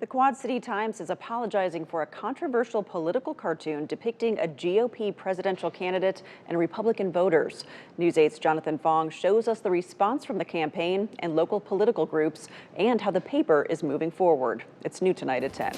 The Quad City Times is apologizing for a controversial political cartoon depicting a GOP presidential candidate and Republican voters. News 8's Jonathan Fong shows us the response from the campaign and local political groups and how the paper is moving forward. It's new tonight at 10.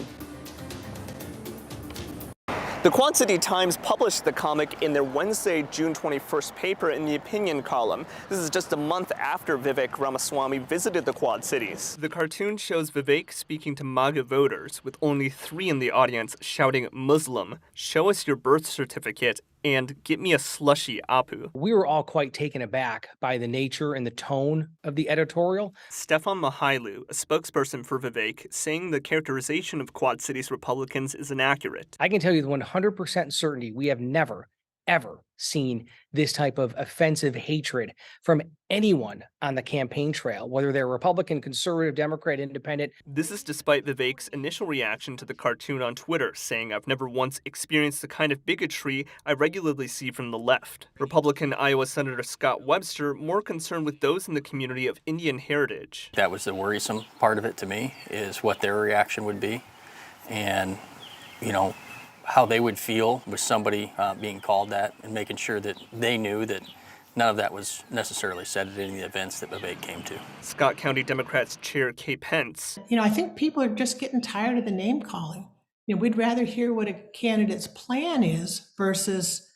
The Quad City Times published the comic in their Wednesday, June 21st paper in the opinion column. This is just a month after Vivek Ramaswamy visited the Quad Cities. The cartoon shows Vivek speaking to MAGA voters, with only 3 in the audience shouting Muslim, show us your birth certificate, and get me a slushy, Apu. We were all quite taken aback by the nature and the tone of the editorial. Stefan Mahailu, a spokesperson for Vivek, saying the characterization of Quad Cities Republicans is inaccurate. I can tell you with 100% certainty, we have never, ever seen this type of offensive hatred from anyone on the campaign trail, whether they're Republican, conservative, Democrat, independent. This is despite Vivek's initial reaction to the cartoon on Twitter, saying, "I've never once experienced the kind of bigotry I regularly see from the left." Republican Iowa Senator Scott Webster more concerned with those in the community of Indian heritage. That was the worrisome part of it to me, is what their reaction would be. And, how they would feel with somebody being called that, and making sure that they knew that none of that was necessarily said at any of the events that Vivek came to. Scott County Democrats Chair Kay Pence. I think people are just getting tired of the name calling. We'd rather hear what a candidate's plan is versus,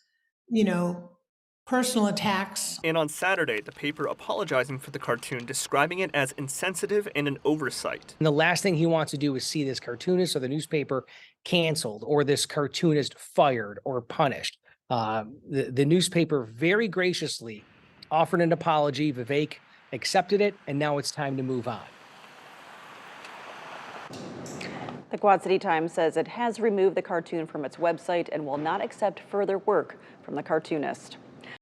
personal attacks. And on Saturday, the paper apologizing for the cartoon, describing it as insensitive and an oversight. And the last thing he wants to do is see this cartoonist or the newspaper canceled or this cartoonist fired or punished. The newspaper very graciously offered an apology. Vivek accepted it, and now it's time to move on. The Quad City Times says it has removed the cartoon from its website and will not accept further work from the cartoonist.